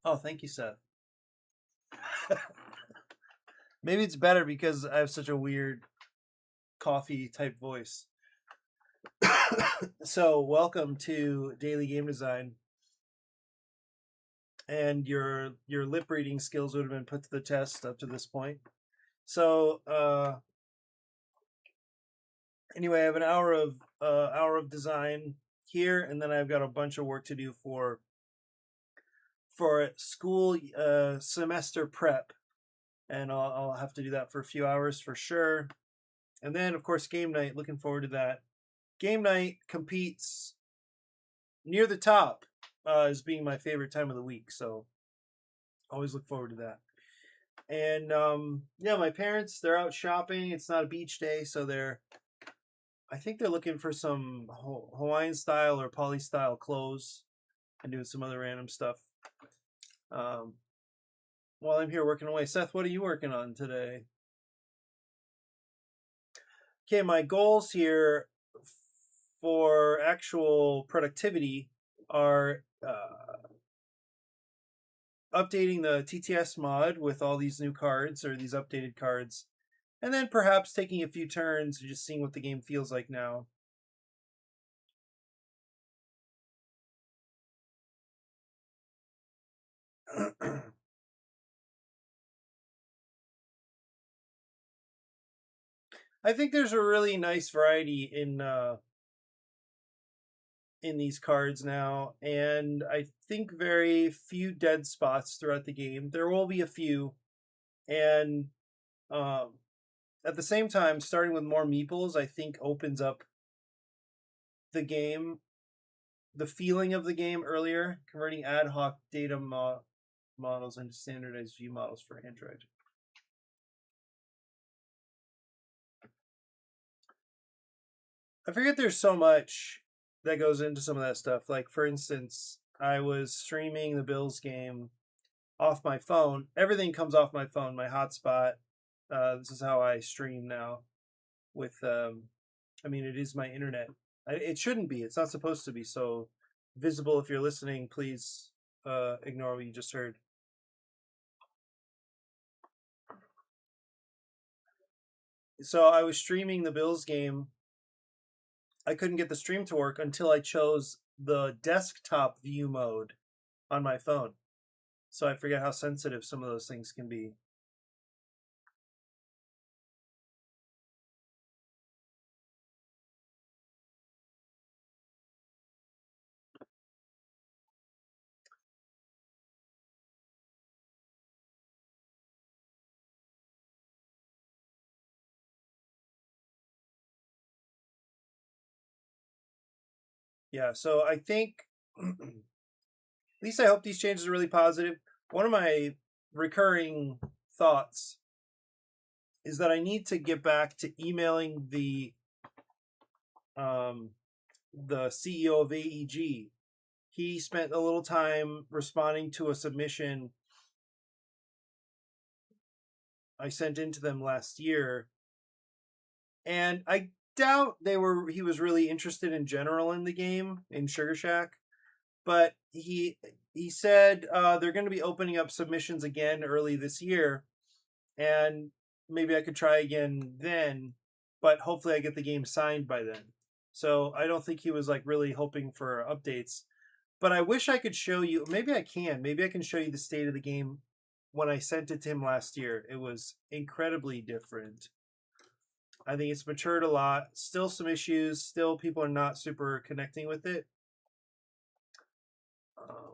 Oh, thank you, Seth. Maybe it's better because I have such a weird coffee type voice. So, welcome to Daily Game Design. And your lip reading skills would have been put to the test up to this point. So, anyway, I have an hour of design here, and then I've got a bunch of work to do for school semester prep, and I'll have to do that for a few hours for sure. And then, of course, game night. Looking forward to that. Game night competes near the top as being my favorite time of the week, so always look forward to that. And yeah, my parents, they're out shopping. It's not a beach day, so I think they're looking for some Hawaiian style or poly style clothes and doing some other random stuff. Um, while I'm here working away, Seth, what are you working on today? Okay, my goals here for actual productivity are updating the TTS mod with all these new cards or these updated cards, and then perhaps taking a few turns and just seeing what the game feels like now. I think there's a really nice variety in these cards now, and I think very few dead spots throughout the game. There will be a few, and um, at the same time, starting with more meeples, I think opens up the game, the feeling of the game earlier, converting ad hoc data models into standardized view models for Android. I forget there's so much that goes into some of that stuff. Like, for instance, I was streaming the Bills game off my phone. Everything comes off my phone, my hotspot. This is how I stream now. With, I mean, it is my internet. It shouldn't be. It's not supposed to be so visible. If you're listening, please ignore what you just heard. So I was streaming the Bills game. I couldn't get the stream to work until I chose the desktop view mode on my phone. So I forget how sensitive some of those things can be. Yeah, so I think, at least I hope these changes are really positive. One of my recurring thoughts is that I need to get back to emailing the CEO of AEG. He spent a little time responding to a submission I sent into them last year, and I doubt he was really interested in general in the game in Sugar Shack, but he said they're going to be opening up submissions again early this year, and maybe I could try again then, but hopefully I get the game signed by then. So I don't think he was like really hoping for updates. But I wish I could show you. Maybe I can. Maybe I can show you the state of the game when I sent it to him last year. It was incredibly different. I think it's matured a lot. Still some issues. Still people are not super connecting with it.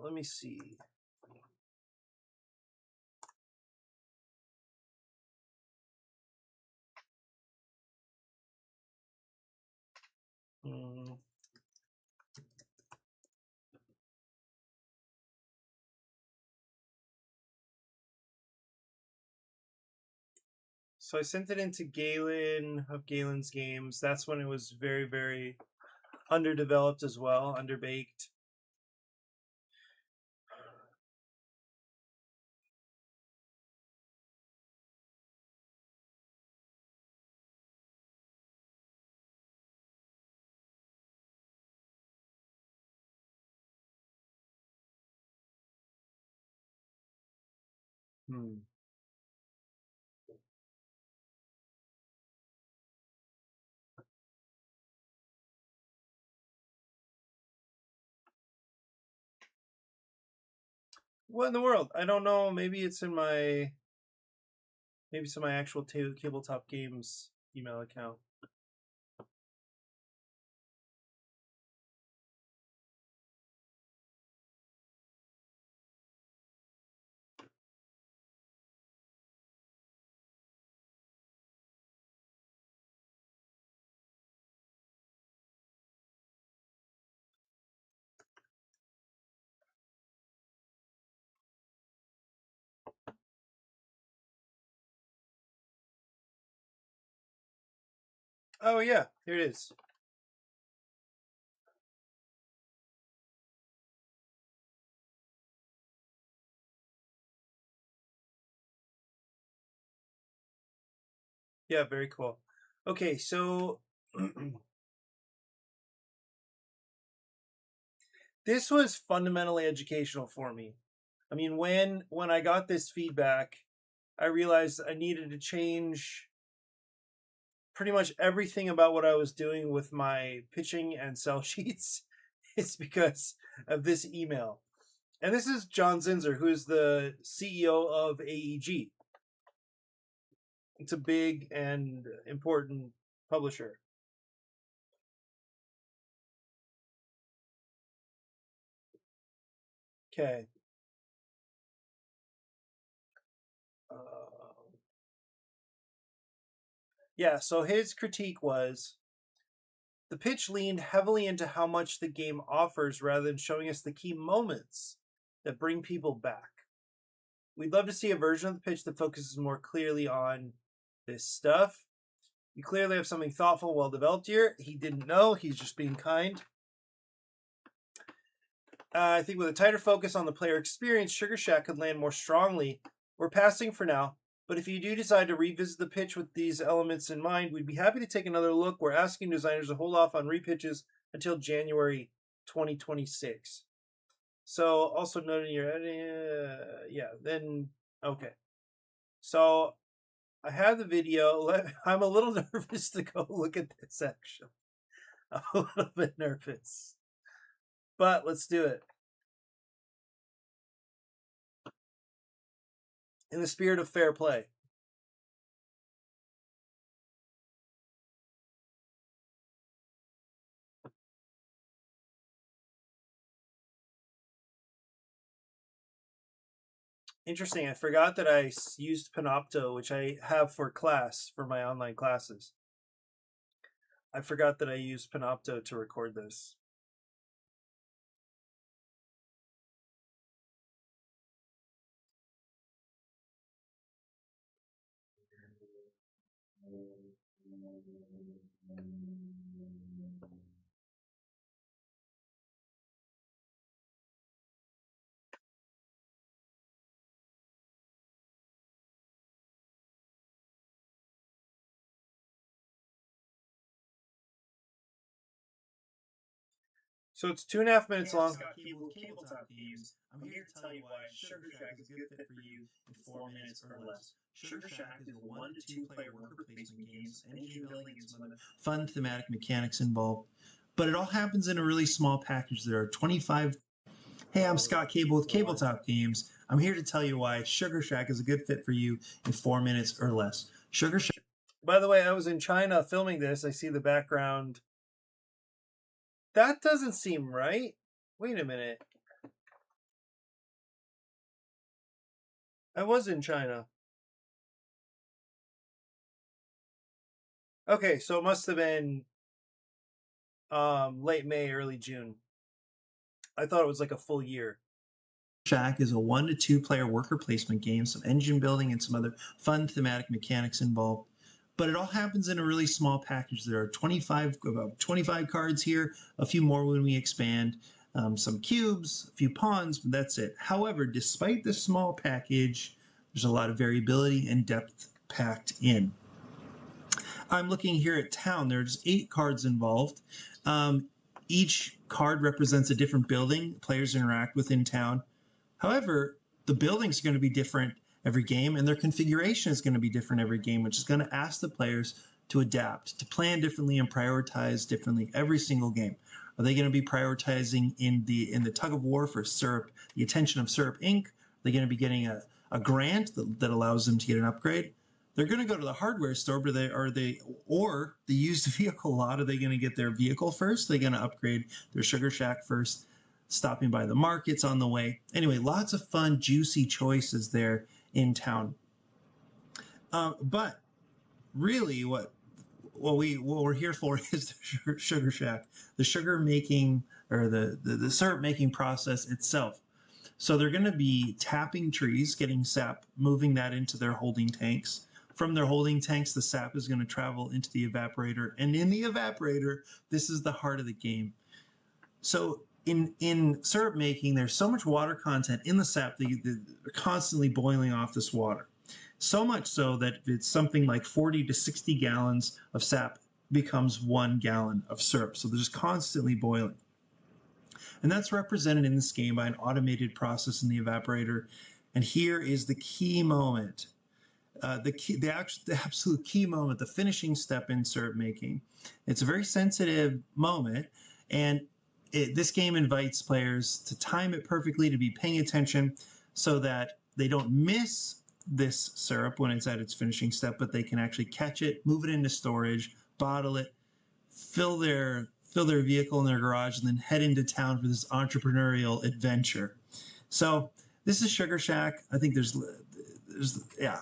Let me see. Mm. So I sent it into Galen of Galen's Games. That's when it was very, very underdeveloped as well, underbaked. Hmm. What in the world? I don't know. Maybe it's in my actual tabletop games email account. Oh yeah, here it is. Yeah, very cool. Okay, so this was fundamentally educational for me. I mean, when I got this feedback, I realized I needed to change pretty much everything about what I was doing with my pitching and sell sheets. It's because of this email. And this is John Zinser, who is the CEO of AEG. It's a big and important publisher. Okay. Yeah, so his critique was the pitch leaned heavily into how much the game offers rather than showing us the key moments that bring people back. We'd love to see a version of the pitch that focuses more clearly on this stuff. You clearly have something thoughtful, well developed here. He didn't know, he's just being kind. I think with a tighter focus on the player experience, Sugar Shack could land more strongly. We're passing for now, but if you do decide to revisit the pitch with these elements in mind, we'd be happy to take another look. We're asking designers to hold off on repitches until January 2026. So also noting your yeah, then okay. So I have the video. I'm a little nervous to go look at this actually. I'm a little bit nervous. But let's do it. In the spirit of fair play. Interesting. I forgot that I used Panopto, which I have for my online classes. I forgot that I used Panopto to record this. So it's 2.5 minutes long. Scott Keeble, Tabletop Games. I'm here to tell you why Sugar Shack is a good fit for you in 4 minutes or less. Sugar Shack is a 1 to 2 player worker placement game, engine building, and some other fun thematic mechanics involved. But it all happens in a really small package. There are 25. Hey, I'm Scott Cable with Tabletop Games. I'm here to tell you why Sugar Shack is a good fit for you in 4 minutes or less. Sugar Shack. By the way, I was in China filming this. I see the background. That doesn't seem right. Wait a minute. I was in China. Okay, so it must have been late May, early June. I thought it was like a full year. Shack is a 1 to 2 player worker placement game, some engine building, and some other fun thematic mechanics involved. But it all happens in a really small package. There are about 25 cards here, a few more when we expand, some cubes, a few pawns, but that's it. However, despite the small package, there's a lot of variability and depth packed in. I'm looking here at town. There's 8 cards involved. Each card represents a different building players interact with in town. However, the buildings are going to be different every game, and their configuration is going to be different every game, which is going to ask the players to adapt, to plan differently and prioritize differently every single game. Are they going to be prioritizing in the tug of war for Syrup, the attention of Syrup Inc.? Are they going to be getting a grant that allows them to get an upgrade? They're going to go to the hardware store, but or the used vehicle lot? Are they going to get their vehicle first? Are they going to upgrade their Sugar Shack first? Stopping by the markets on the way. Anyway, lots of fun, juicy choices there in town. But really, what we're here for is the Sugar Shack, the sugar making or the syrup making process itself. So they're going to be tapping trees, getting sap, moving that into their holding tanks. From their holding tanks, the sap is going to travel into the evaporator, and in the evaporator, this is the heart of the game. So in syrup making, there's so much water content in the sap that they're constantly boiling off this water. So much so that it's something like 40 to 60 gallons of sap becomes 1 gallon of syrup. So they're just constantly boiling. And that's represented in this game by an automated process in the evaporator. And here is the key moment, the absolute key moment, the finishing step in syrup making. It's a very sensitive moment, and this game invites players to time it perfectly, to be paying attention so that they don't miss this syrup when it's at its finishing step, but they can actually catch it, move it into storage, bottle it, fill their vehicle in their garage, and then head into town for this entrepreneurial adventure. So this is Sugar Shack. I think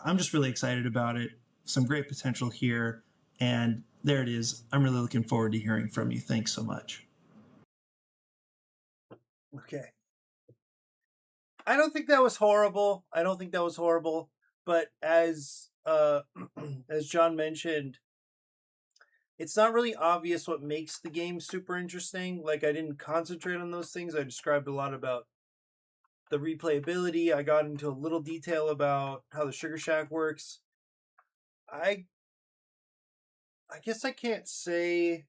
I'm just really excited about it. Some great potential here, and there it is. I'm really looking forward to hearing from you. Thanks so much. Okay. I don't think that was horrible. But as as John mentioned, it's not really obvious what makes the game super interesting. Like, I didn't concentrate on those things. I described a lot about the replayability. I got into a little detail about how the Sugar Shack works. I guess I can't say.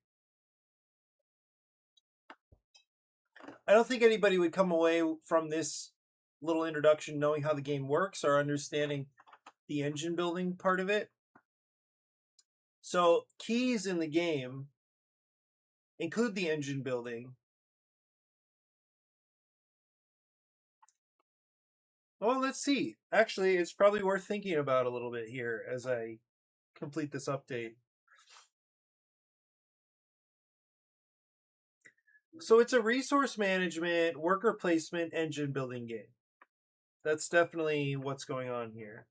I don't think anybody would come away from this little introduction knowing how the game works or understanding the engine building part of it. So keys in the game include the engine building. Well, let's see. Actually, it's probably worth thinking about a little bit here as I complete this update. So it's a resource management, worker placement, engine building game. That's definitely what's going on here.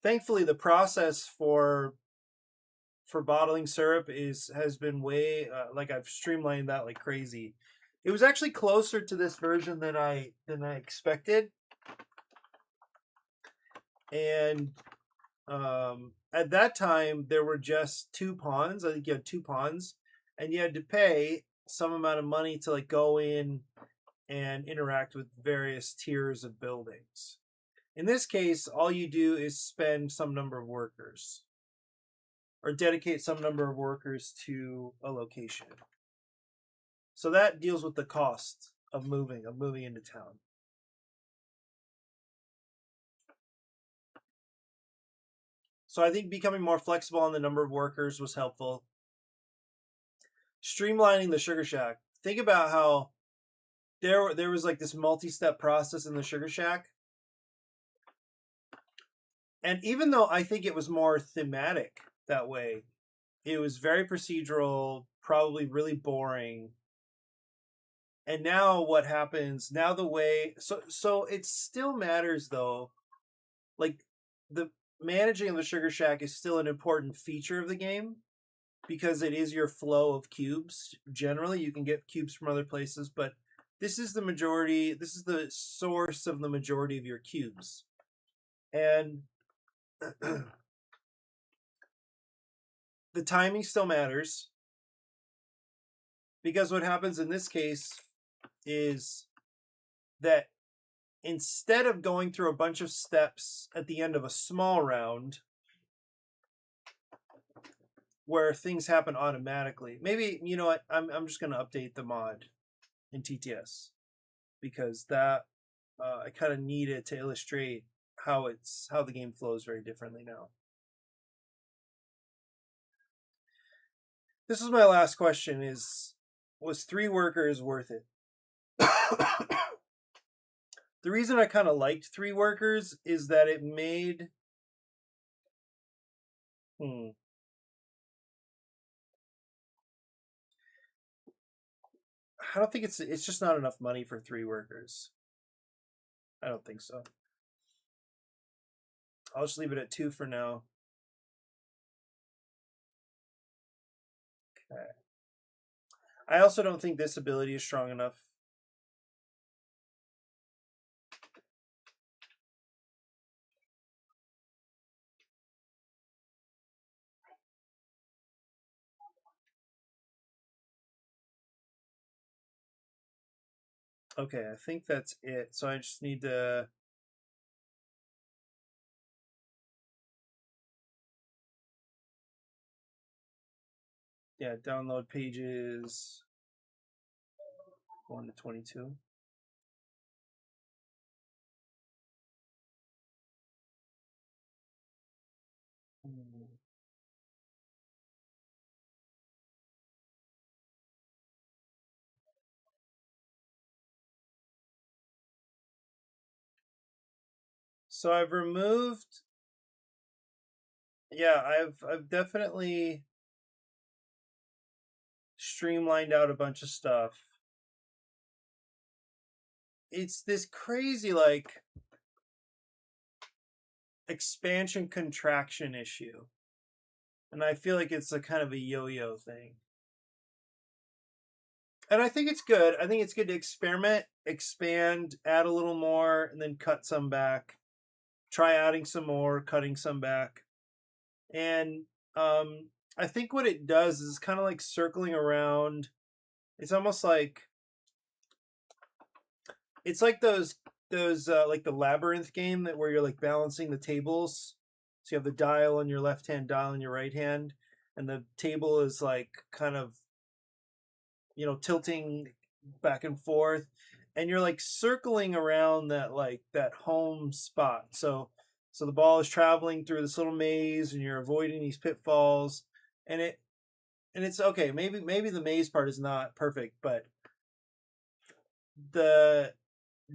Thankfully, the process for bottling syrup has been way like I've streamlined that like crazy. It was actually closer to this version than I expected, and at that time there were just 2 pawns. I think you had 2 pawns, and you had to pay some amount of money to like go in and interact with various tiers of buildings. In this case, all you do is spend some number of workers or dedicate some number of workers to a location. So that deals with the cost of moving into town. So I think becoming more flexible on the number of workers was helpful. Streamlining the Sugar Shack. Think about how there was like this multi-step process in the Sugar Shack. And even though I think it was more thematic that way, it was very procedural, probably really boring. And now what happens, now the way, so it still matters though. Like, the managing of the Sugar Shack is still an important feature of the game because it is your flow of cubes. Generally, you can get cubes from other places, but this is the source of the majority of your cubes. And the timing still matters because what happens in this case is that instead of going through a bunch of steps at the end of a small round where things happen automatically, maybe, you know what, I'm just going to update the mod in TTS because that I kind of need it to illustrate how the game flows very differently now. This is my last question: was 3 workers worth it? The reason I kind of liked 3 workers is that it made I don't think it's just not enough money for 3 workers. I don't think so. I'll just leave it at 2 for now. Okay. I also don't think this ability is strong enough. Okay, I think that's it. So I just need to... Yeah, download pages 1 to 22. So I've removed... Yeah, I've definitely streamlined out a bunch of stuff. It's this crazy, like, expansion contraction issue. And I feel like it's a kind of a yo-yo thing. And I think it's good. I think it's good to experiment, expand, add a little more, and then cut some back. Try adding some more, cutting some back. And I think what it does is kind of like circling around. It's almost like it's like those like the labyrinth game that where you're like balancing the tables. So you have the dial on your left hand, dial on your right hand, and the table is like kind of tilting back and forth, and you're like circling around that home spot. So the ball is traveling through this little maze, and you're avoiding these pitfalls, and it's okay. Maybe the maze part is not perfect, but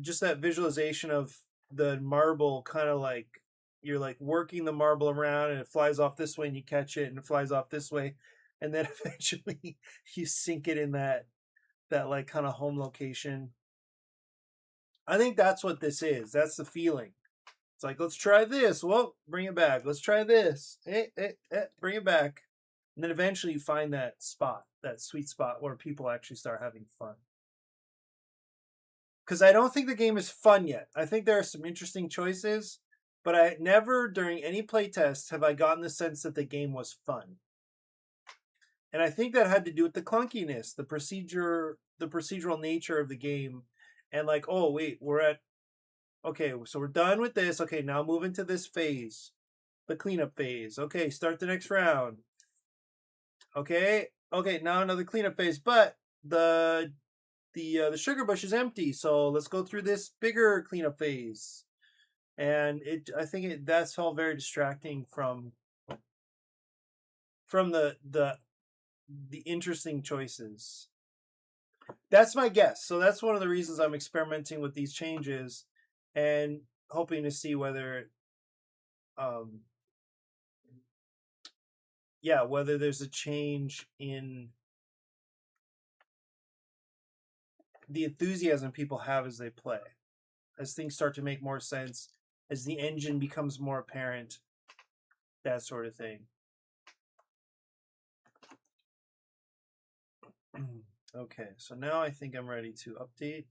just that visualization of the marble kind of like you're like working the marble around and it flies off this way and you catch it and it flies off this way and then eventually you sink it in that like kind of home location. I think that's what this is. That's the feeling. It's like, let's try this. Well, bring it back. Let's try this. Bring it back. And then eventually you find that spot, that sweet spot where people actually start having fun. Because I don't think the game is fun yet. I think there are some interesting choices, but I never, during any playtest, have I gotten the sense that the game was fun. And I think that had to do with the clunkiness, the procedural nature of the game, and like, oh wait, okay, so we're done with this. Okay, now move into this phase, the cleanup phase. Okay, start the next round. Okay, now another cleanup phase, but the sugar bush is empty, so let's go through this bigger cleanup phase. And I think that's all very distracting from the interesting choices. That's my guess. So that's one of the reasons I'm experimenting with these changes and hoping to see whether whether there's a change in the enthusiasm people have as they play, as things start to make more sense, as the engine becomes more apparent, that sort of thing. Okay, so now I think I'm ready to update.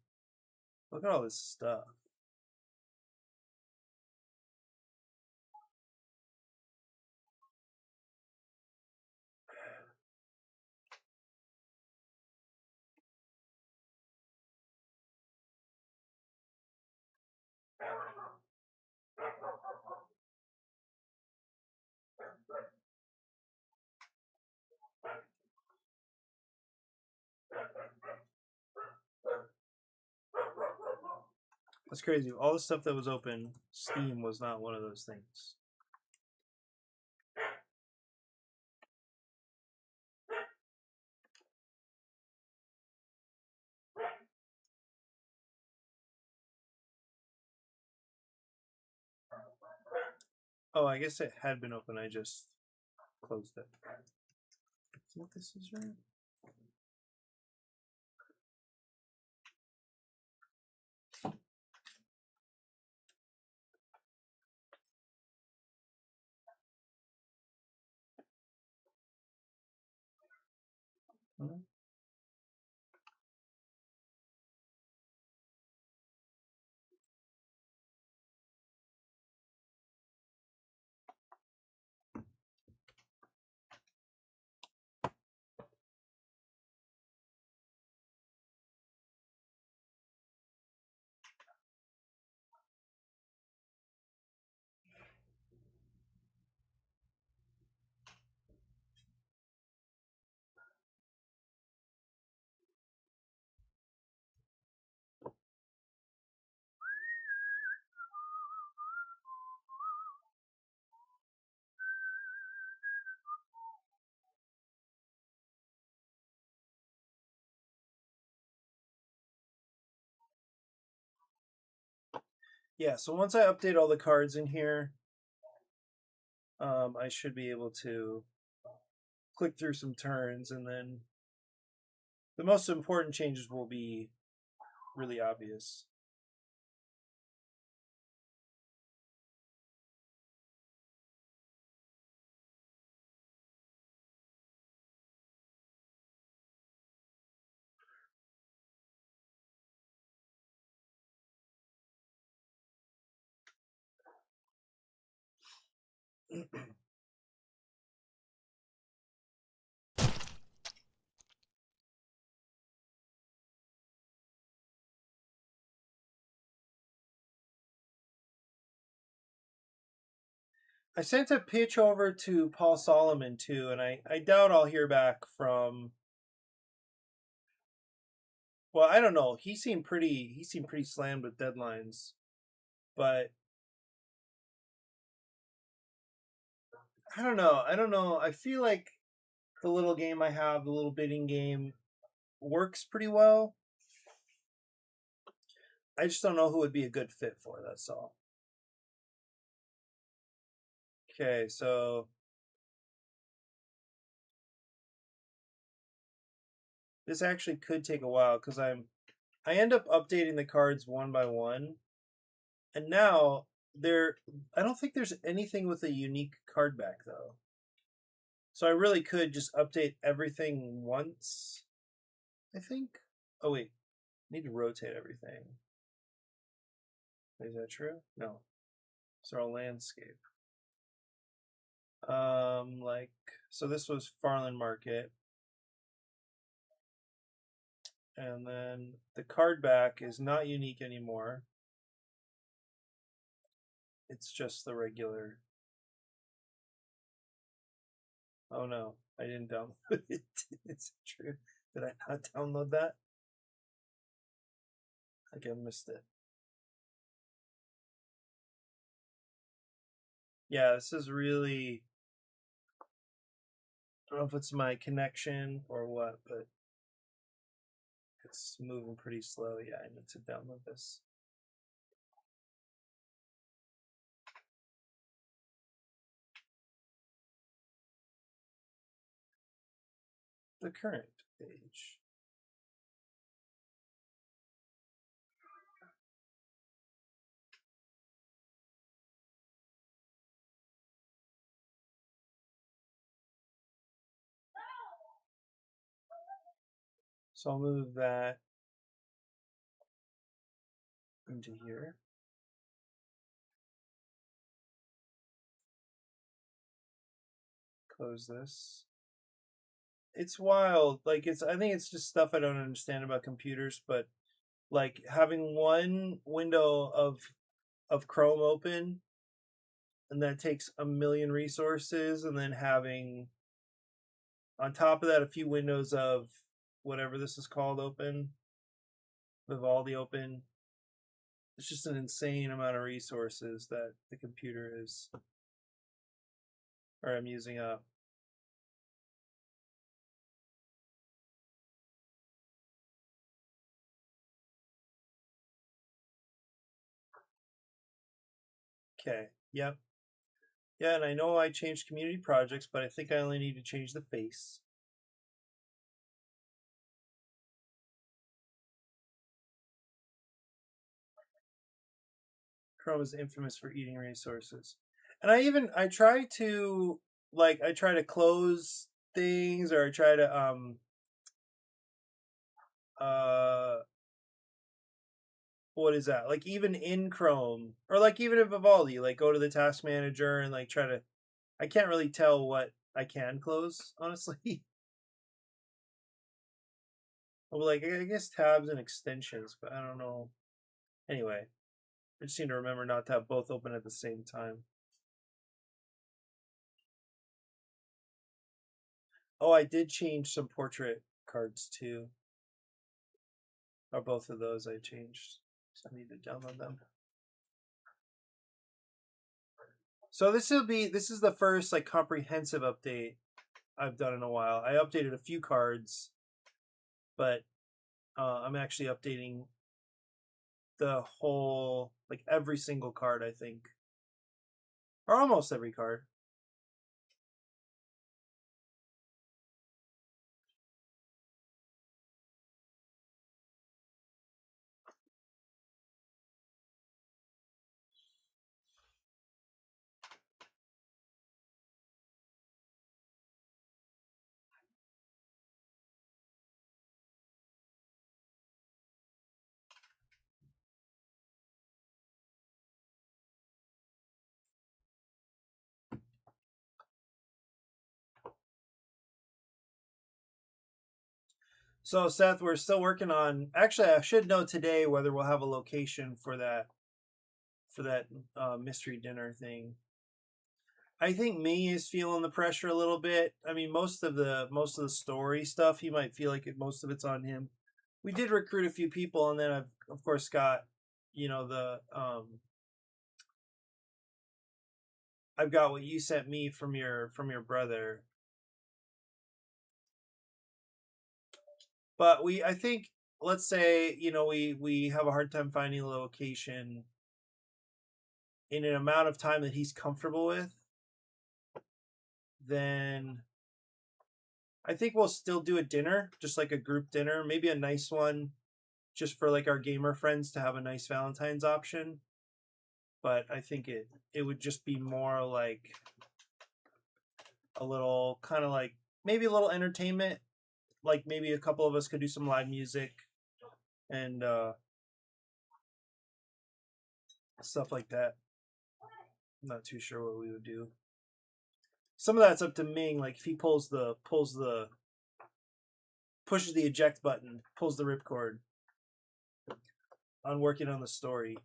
Look at all this stuff. That's crazy. All the stuff that was open, Steam was not one of those things. Oh, I guess it had been open. I just closed it. I think this is right. Hmm. Yeah, so once I update all the cards in here, I should be able to click through some turns, and then the most important changes will be really obvious. I sent a pitch over to Paul Solomon too, and I doubt I'll hear back from. Well, I don't know. He seemed pretty slammed with deadlines, but I don't know. I don't know. I feel like the little game I have, the little bidding game, works pretty well. I just don't know who would be a good fit for. That's all. Okay, so this actually could take a while because I end up updating the cards one by one, and now I don't think there's anything with a unique card back though. So I really could just update everything once. I think. Oh wait, I need to rotate everything. Is that true? No. It's our landscape. Like so this was Farland Market. And then the card back is not unique anymore. It's just the regular. Oh no, I didn't download it. Is it true? Did I not download that? I think I missed it. Yeah, this is really. I don't know if it's my connection or what, but it's moving pretty slow. Yeah, I need to download this. The current page. So I'll move that into here. Close this. It's wild. Like I think it's just stuff I don't understand about computers, but like having one window of Chrome open and that takes a million resources, and then having on top of that a few windows of whatever this is called open, Vivaldi open. It's just an insane amount of resources that the computer is, or I'm using up. Okay, yep. Yeah, and I know I changed community projects, but I think I only need to change the face. Chrome is infamous for eating resources. And I try to I try to close things, or I try to uh what is that? Like even in Chrome, or like even in Vivaldi, like go to the task manager and like try to, I can't really tell what I can close, honestly. Well, like I guess tabs and extensions, but I don't know. Anyway, I just need to remember not to have both open at the same time. Oh, I did change some portrait cards too. Or both of those I changed. So I need to download them. So this is the first like comprehensive update I've done in a while. I updated a few cards, but I'm actually updating the whole, like every single card, I think, or almost every card. So Seth, we're still working on. Actually, I should know today whether we'll have a location for that mystery dinner thing. I think Ming is feeling the pressure a little bit. I mean, most of the story stuff, he might feel like most of it's on him. We did recruit a few people, and then I've of course got, the I've got what you sent me from your brother. But I think, let's say, we have a hard time finding a location in an amount of time that he's comfortable with, then I think we'll still do a dinner, just like a group dinner, maybe a nice one, just for like our gamer friends to have a nice Valentine's option. But I think it would just be more like a little kind of like maybe a little entertainment, like maybe a couple of us could do some live music and stuff like that. I'm not too sure what we would do. Some of that's up to Ming. Like if he pushes the eject button, pulls the ripcord on working on the story.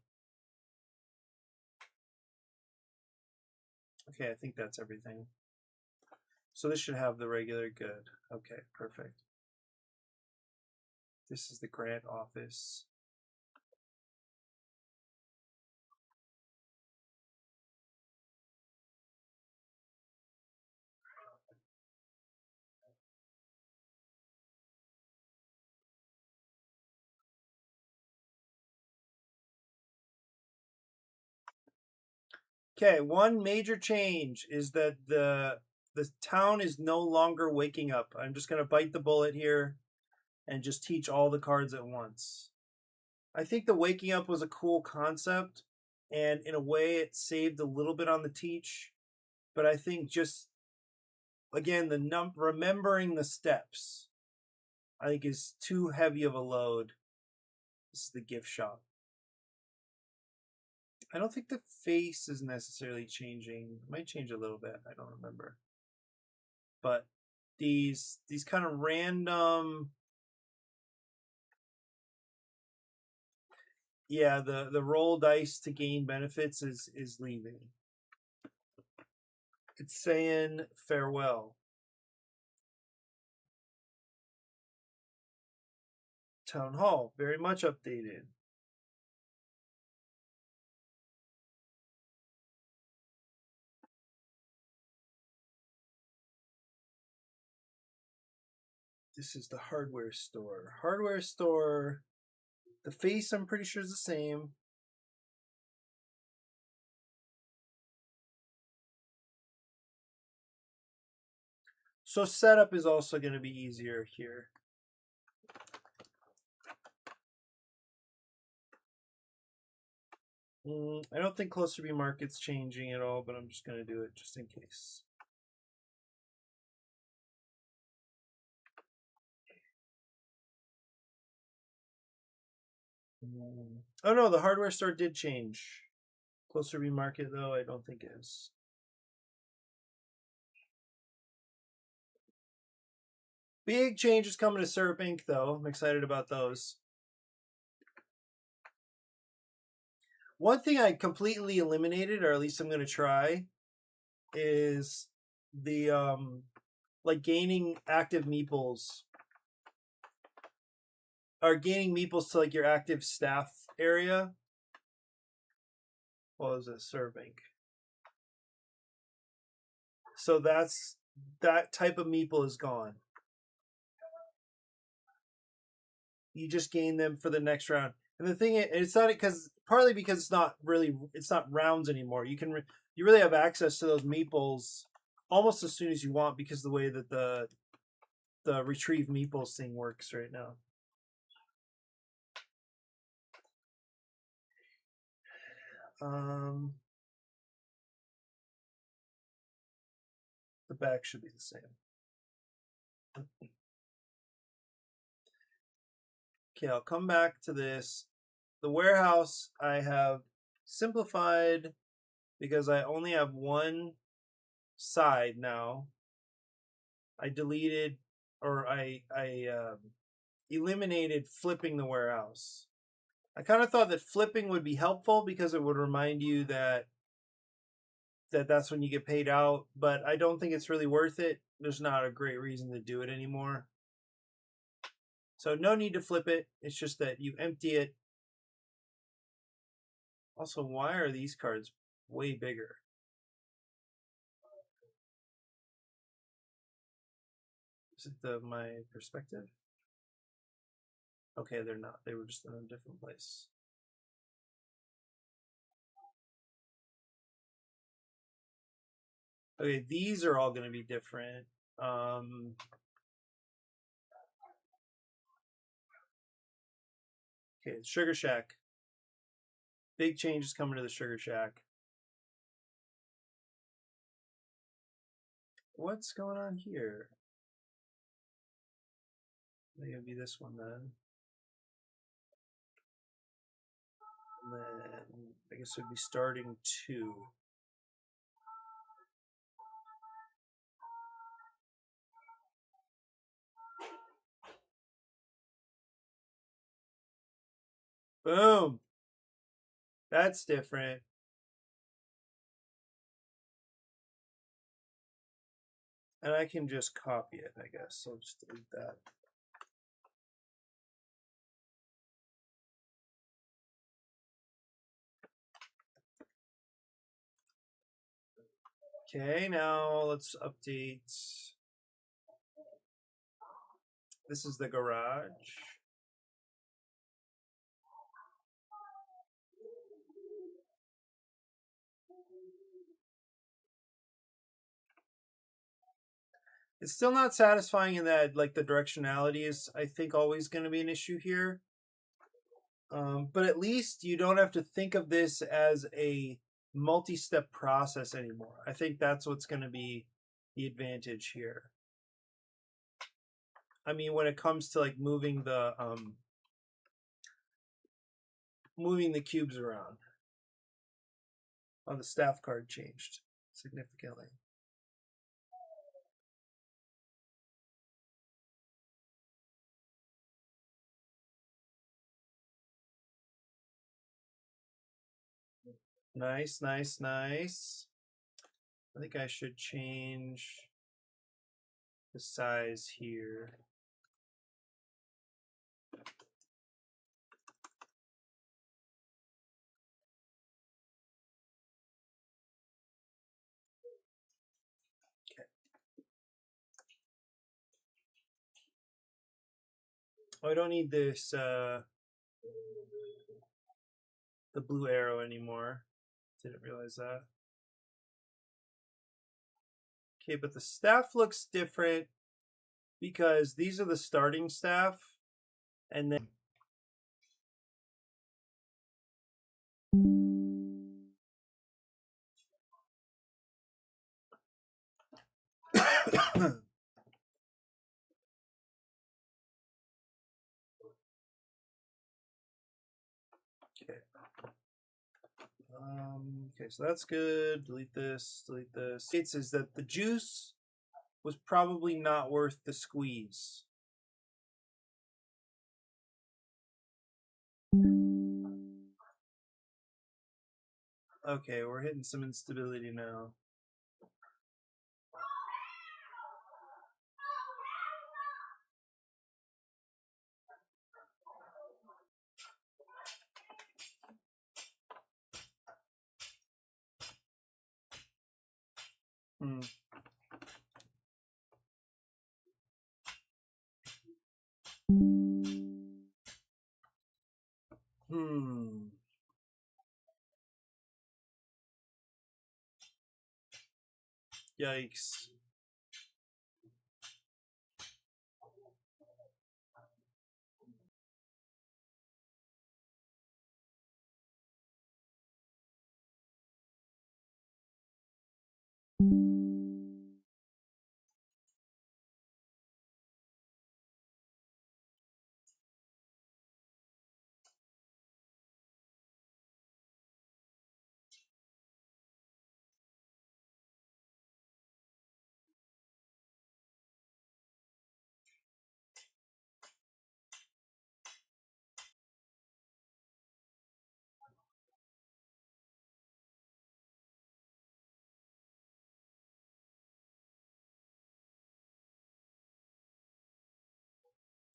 Okay, I think that's everything. So this should have the regular good. Okay, perfect. This is the grant office. Okay, one major change is that the town is no longer waking up. I'm just gonna bite the bullet here and just teach all the cards at once. I think the waking up was a cool concept, and in a way it saved a little bit on the teach, but I think just again the remembering the steps, I think is too heavy of a load. This is the gift shop. I don't think the face is necessarily changing. It might change a little bit. I don't remember. But these kind of random, yeah, the roll dice to gain benefits is leaving. It's saying farewell. Town hall very much updated. This is the hardware store. Hardware store. The face, I'm pretty sure, is the same. So setup is also going to be easier here. I don't think Closer Be Market's changing at all, but I'm just going to do it just in case. Oh no, the hardware store did change. Closer Be Market, though, I don't think is. Big changes coming to Syrup Inc., though. I'm excited about those. One thing I completely eliminated, or at least I'm going to try, is the like gaining active meeples, or gaining meeples to like your active staff area. What was it? Syrup Inc. So that type of meeple is gone. You just gain them for the next round. And the thing is, it's not partly because it's not rounds anymore. You really have access to those meeples almost as soon as you want because of the way that the retrieve meeples thing works right now. The back should be the same. Okay, I'll come back to this. The warehouse I have simplified because I only have one side now. I deleted, or I eliminated flipping the warehouse. I kind of thought that flipping would be helpful because it would remind you that that's when you get paid out, but I don't think it's really worth it. There's not a great reason to do it anymore. So no need to flip it. It's just that you empty it. Also, why are these cards way bigger? Is it my perspective? Okay, they're not. They were just in a different place. Okay, these are all going to be different. Okay, Sugar Shack. Big changes coming to the Sugar Shack. What's going on here? Maybe it'll be this one then. And then I guess it would be starting 2. Boom. That's different. And I can just copy it, I guess. So I'll just delete that. Okay, now let's update. This is the garage. It's still not satisfying in that, like, the directionality is, I think, always going to be an issue here. But at least you don't have to think of this as a multi-step process anymore. I think that's what's going to be the advantage here. I mean, when it comes to like moving the cubes around. Oh, the staff card changed significantly. Nice, nice, nice. I think I should change the size here. Okay. Oh, I don't need this the blue arrow anymore. Didn't realize that. Okay, but the staff looks different because these are the starting staff, and then okay. Okay, so that's good. Delete this, delete this. It says that the juice was probably not worth the squeeze. Okay, we're hitting some instability now. Hmm. Hmm. Yikes.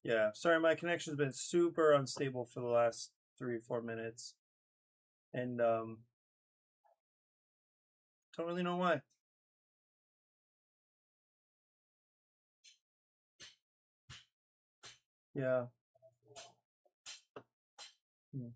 Yeah, sorry, my connection's been super unstable for the last 3 or 4 minutes. And don't really know why. Yeah. Hmm.